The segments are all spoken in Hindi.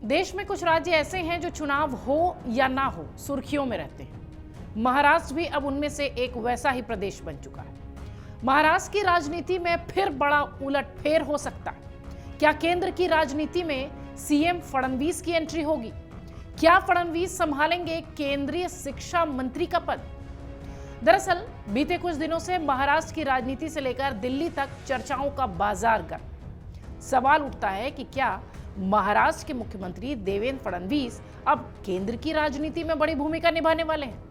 देश में कुछ राज्य ऐसे हैं जो चुनाव हो या ना हो सुर्खियों में रहते हैं। महाराष्ट्र भी अब उनमें से एक वैसा ही प्रदेश बन चुका है। महाराष्ट्र की राजनीति में फिर बड़ा उलटफेर हो सकता है। क्या केंद्र की राजनीति में सीएम फडणवीस की एंट्री होगी? क्या फडणवीस संभालेंगे केंद्रीय शिक्षा मंत्री का पद? दरअसल बीते कुछ दिनों से महाराष्ट्र की राजनीति से लेकर दिल्ली तक चर्चाओं का बाजार गर्म। सवाल उठता है कि क्या महाराष्ट्र के मुख्यमंत्री देवेंद्र फडणवीस अब केंद्र की राजनीति में बड़ी भूमिका निभाने वाले हैं?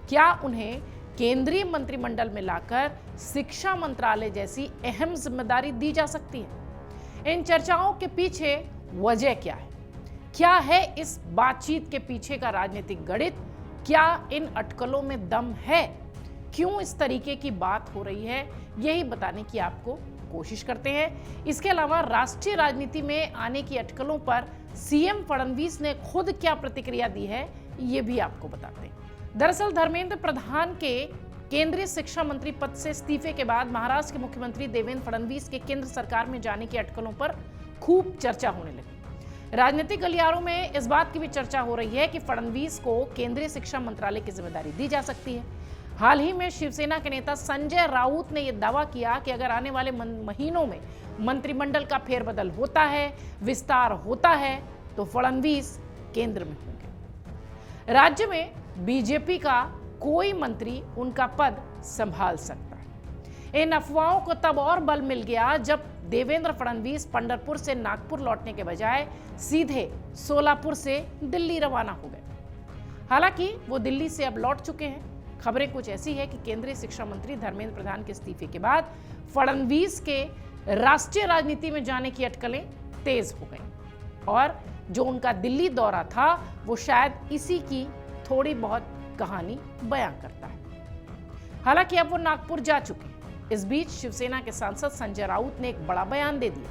क्या उन्हें केंद्रीय मंत्रिमंडल में लाकर शिक्षा मंत्रालय जैसी अहम जिम्मेदारी दी जा सकती है? इन चर्चाओं के पीछे वजह क्या है? क्या है इस बातचीत के पीछे का राजनीतिक गणित? क्या इन अटकलों में दम है? क्यों इस तरीके की बात हो रही है, यही बताने की आपको कोशिश करते हैं। इसके अलावा राष्ट्रीय राजनीति में आने की अटकलों पर सीएम फडणवीस ने खुद क्या प्रतिक्रिया दी है, ये भी आपको बताते हैं। दरअसल धर्मेंद्र प्रधान के केंद्रीय शिक्षा मंत्री पद से इस्तीफे के बाद महाराष्ट्र के मुख्यमंत्री देवेंद्र फडणवीस के केंद्र सरकार में जाने की अटकलों पर खूब चर्चा होने लगी। राजनीतिक गलियारों में इस बात की भी चर्चा हो रही है कि फडणवीस को केंद्रीय शिक्षा मंत्रालय की जिम्मेदारी दी जा सकती है। हाल ही में शिवसेना के नेता संजय राउत ने यह दावा किया कि अगर आने वाले महीनों में मंत्रिमंडल का फेरबदल होता है, विस्तार होता है, तो फडणवीस केंद्र में होंगे। राज्य में बीजेपी का कोई मंत्री उनका पद संभाल सकता है। इन अफवाहों को तब और बल मिल गया जब देवेंद्र फडणवीस पंढरपुर से नागपुर लौटने के बजाय सीधे सोलापुर से दिल्ली रवाना हो गए। हालांकि वो दिल्ली से अब लौट चुके हैं। खबरें कुछ ऐसी है कि केंद्रीय शिक्षा मंत्री धर्मेंद्र प्रधान के इस्तीफे के बाद फडणवीस के राष्ट्रीय राजनीति में जाने की अटकलें तेज हो गई और जो उनका दिल्ली दौरा था वो शायद इसी की थोड़ी बहुत कहानी बयां करता है। हालांकि अब वो नागपुर जा चुके हैं। इस बीच शिवसेना के सांसद संजय राउत ने एक बड़ा बयान दे दिया।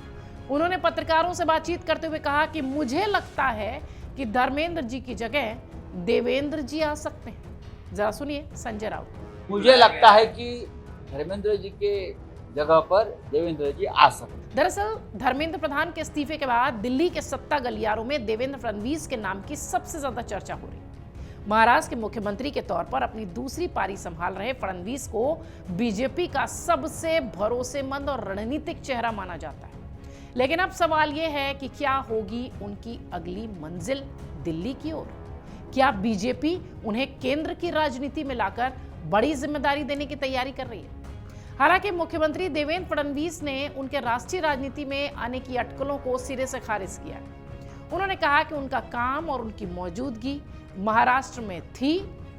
उन्होंने पत्रकारों से बातचीत करते हुए कहा कि मुझे लगता है कि धर्मेंद्र जी की जगह देवेंद्र जी आ सकते हैं। जरा सुनिए संजय राउत। मुझे लगता है कि धर्मेंद्र जी के जगह पर देवेंद्र जी आ सकते हैं। दरअसल धर्मेंद्र प्रधान के इस्तीफे के बाद दिल्ली के सत्ता गलियारों में देवेंद्र फडणवीस के नाम की सबसे ज्यादा चर्चा हो रही है। महाराष्ट्र के मुख्यमंत्री के तौर पर अपनी दूसरी पारी संभाल रहे फडणवीस को बीजेपी का सबसे भरोसेमंद और रणनीतिक चेहरा माना जाता है। लेकिन अब सवाल यह है कि क्या होगी उनकी अगली मंजिल दिल्ली की ओर? क्या बीजेपी उन्हें केंद्र की राजनीति में लाकर बड़ी जिम्मेदारी देने की तैयारी कर रही है? हालांकि मुख्यमंत्री देवेंद्र फडणवीस ने उनके राष्ट्रीय राजनीति में आने की अटकलों को सिरे से खारिज किया। उन्होंने कहा कि उनका काम और उनकी मौजूदगी महाराष्ट्र में थी,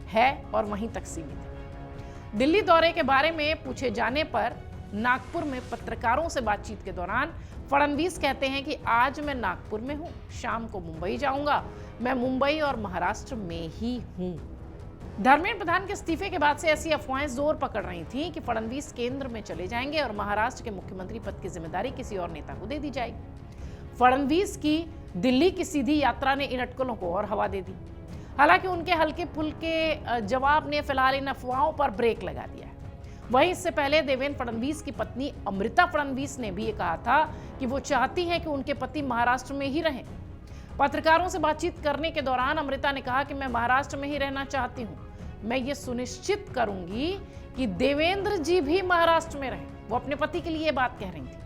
है और वहीं तक सीमित है। दिल्ली दौरे के बारे में पूछे जाने पर नागपुर में पत्रकारों से बातचीत के दौरान फडणवीस कहते हैं कि आज मैं नागपुर में हूं, शाम को मुंबई जाऊंगा, मैं मुंबई और महाराष्ट्र में ही हूं। धर्मेंद्र प्रधान के इस्तीफे के बाद से ऐसी अफवाहें जोर पकड़ रही थीं कि फडणवीस केंद्र में चले जाएंगे और महाराष्ट्र के मुख्यमंत्री पद की जिम्मेदारी किसी और नेता को दे दी जाएगी। फडणवीस की दिल्ली की सीधी यात्रा ने इन अटकलों को और हवा दे दी। हालांकि उनके हल्के फुल्के जवाब ने फिलहाल इन अफवाहों पर ब्रेक लगा दिया है। वहीं इससे पहले देवेंद्र फडणवीस की पत्नी अमृता फडणवीस ने भी ये कहा था कि वो चाहती हैं कि उनके पति महाराष्ट्र में ही रहें। पत्रकारों से बातचीत करने के दौरान अमृता ने कहा कि मैं महाराष्ट्र में ही रहना चाहती हूं। मैं ये सुनिश्चित करूंगी कि देवेंद्र जी भी महाराष्ट्र में रहें। वो अपने पति के लिए ये बात कह रही थी।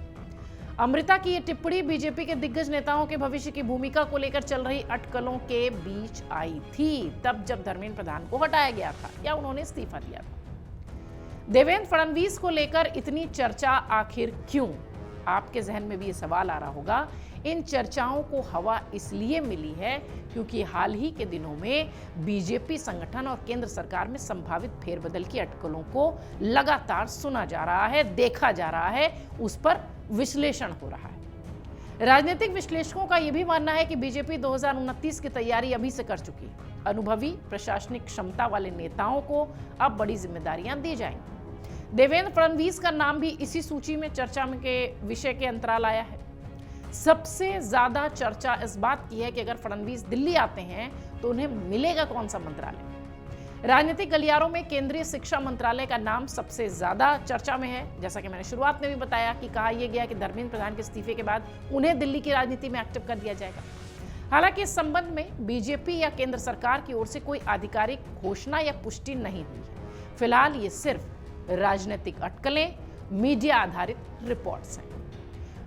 अमृता की ये टिप्पणी बीजेपी के दिग्गज नेताओं के भविष्य की भूमिका को लेकर चल रही अटकलों के बीच आई थी, तब जब धर्मेंद्र प्रधान को हटाया गया था या उन्होंने इस्तीफा दिया था। देवेंद्र फडणवीस को लेकर इतनी चर्चा आखिर क्यों? आपके जहन में भी ये सवाल आ रहा होगा। इन चर्चाओं को हवा इसलिए मिली है क्योंकि हाल ही के दिनों में बीजेपी संगठन और केंद्र सरकार में संभावित फेरबदल की अटकलों को लगातार सुना जा रहा है, देखा जा रहा है, उस पर विश्लेषण हो रहा है। राजनीतिक विश्लेषकों का यह भी मानना है कि बीजेपी 2029 की तैयारी अभी से कर चुकी है। अनुभवी प्रशासनिक क्षमता वाले नेताओं को अब बड़ी जिम्मेदारियां दी जाएंगी। देवेंद्र फडणवीस का नाम भी इसी सूची में चर्चा के विषय के अंतराल आया है। सबसे ज्यादा चर्चा इस बात की है कि अगर फडणवीस दिल्ली आते हैं तो उन्हें मिलेगा कौन सा मंत्रालय। राजनीतिक गलियारों में केंद्रीय शिक्षा मंत्रालय का नाम सबसे ज्यादा चर्चा में है। जैसा कि मैंने शुरुआत में भी बताया कि कहा यह गया कि धर्मेंद्र प्रधान के इस्तीफे के बाद उन्हें दिल्ली की राजनीति में एक्टिव कर दिया जाएगा। हालांकि इस संबंध में बीजेपी या केंद्र सरकार की ओर से कोई आधिकारिक घोषणा या पुष्टि नहीं हुई है। फिलहाल ये सिर्फ राजनीतिक अटकलें, मीडिया आधारित रिपोर्ट्स हैं।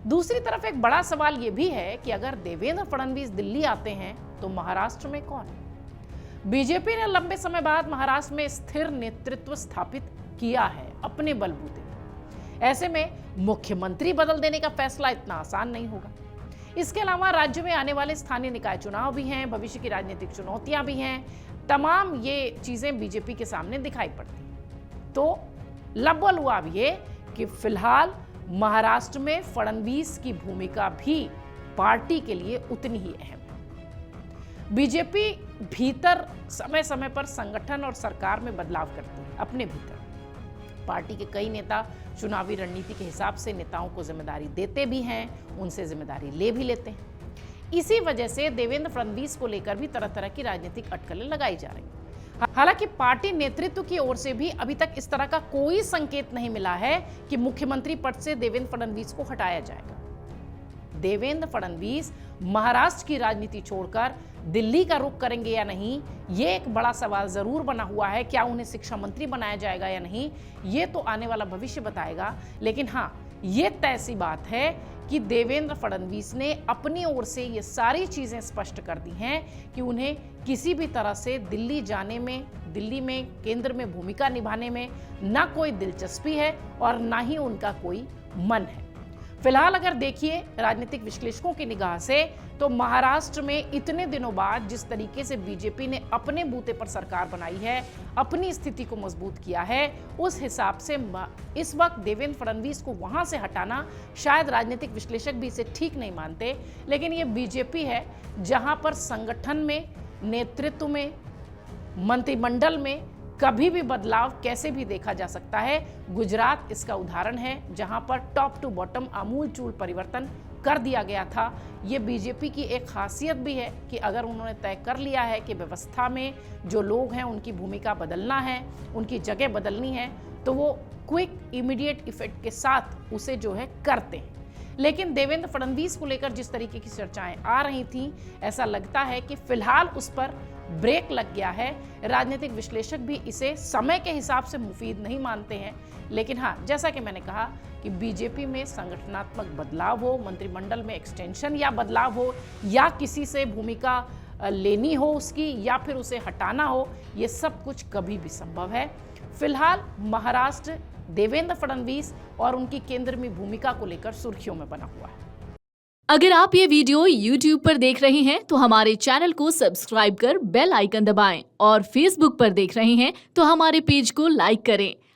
दूसरी तरफ एक बड़ा सवाल यह भी है कि अगर देवेंद्र फडणवीस दिल्ली आते हैं तो महाराष्ट्र में कौन? बीजेपी ने लंबे समय बाद महाराष्ट्र में स्थिर नेतृत्व स्थापित किया है अपने बलबूते पर। ऐसे में मुख्यमंत्री बदल देने का फैसला इतना आसान नहीं होगा। इसके अलावा राज्य में आने वाले स्थानीय निकाय चुनाव भी हैं, भविष्य की राजनीतिक चुनौतियां भी हैं। तमाम ये चीजें बीजेपी के सामने दिखाई पड़ती हैं। तो लब्बल हुआ अब ये कि फिलहाल महाराष्ट्र में फडणवीस की भूमिका भी पार्टी के लिए उतनी ही अहम है। बीजेपी भीतर समय समय पर संगठन और सरकार में बदलाव करती है। अपने भीतर पार्टी के कई नेता चुनावी रणनीति के हिसाब से नेताओं को जिम्मेदारी देते भी हैं, उनसे जिम्मेदारी ले भी लेते हैं। इसी वजह से देवेंद्र फडणवीस को लेकर भी तरह तरह की राजनीतिक अटकलें लगाई जा रही हैं। हालांकि पार्टी नेतृत्व की ओर से भी अभी तक इस तरह का कोई संकेत नहीं मिला है कि मुख्यमंत्री पद से देवेंद्र फडणवीस को हटाया जाएगा। देवेंद्र फडणवीस महाराष्ट्र की राजनीति छोड़कर दिल्ली का रुख करेंगे या नहीं, ये एक बड़ा सवाल जरूर बना हुआ है। क्या उन्हें शिक्षा मंत्री बनाया जाएगा या नहीं, ये तो आने वाला भविष्य बताएगा। लेकिन हाँ, ये तय सी बात है कि देवेंद्र फडणवीस ने अपनी ओर से ये सारी चीजें स्पष्ट कर दी हैं कि उन्हें किसी भी तरह से दिल्ली जाने में, दिल्ली में केंद्र में भूमिका निभाने में ना कोई दिलचस्पी है और ना ही उनका कोई मन है। फिलहाल अगर देखिए राजनीतिक विश्लेषकों की निगाह से तो महाराष्ट्र में इतने दिनों बाद जिस तरीके से बीजेपी ने अपने बूते पर सरकार बनाई है, अपनी स्थिति को मजबूत किया है, उस हिसाब से इस वक्त देवेंद्र फडणवीस को वहां से हटाना शायद राजनीतिक विश्लेषक भी इसे ठीक नहीं मानते। लेकिन ये बीजेपी है जहां पर संगठन में, नेतृत्व में, मंत्रिमंडल में कभी भी बदलाव कैसे भी देखा जा सकता है। गुजरात इसका उदाहरण है जहां पर टॉप टू बॉटम आमूलचूल परिवर्तन कर दिया गया था। ये बीजेपी की एक खासियत भी है कि अगर उन्होंने तय कर लिया है कि व्यवस्था में जो लोग हैं उनकी भूमिका बदलना है, उनकी जगह बदलनी है, तो वो क्विक इमीडिएट इफेक्ट के साथ उसे जो है करते हैं। लेकिन देवेंद्र फडणवीस को लेकर जिस तरीके की चर्चाएं आ रही थीं, ऐसा लगता है कि फिलहाल उस पर ब्रेक लग गया है। राजनीतिक विश्लेषक भी इसे समय के हिसाब से मुफीद नहीं मानते हैं। लेकिन हाँ, जैसा कि मैंने कहा कि बीजेपी में संगठनात्मक बदलाव हो, मंत्रिमंडल में एक्सटेंशन या बदलाव हो, या किसी से भूमिका लेनी हो उसकी, या फिर उसे हटाना हो, ये सब कुछ कभी भी संभव है। फिलहाल महाराष्ट्र देवेंद्र फडणवीस और उनकी केंद्र में भूमिका को लेकर सुर्खियों में बना हुआ है। अगर आप ये वीडियो YouTube पर देख रहे हैं तो हमारे चैनल को सब्सक्राइब कर बेल आइकन दबाएं, और Facebook पर देख रहे हैं तो हमारे पेज को लाइक करें।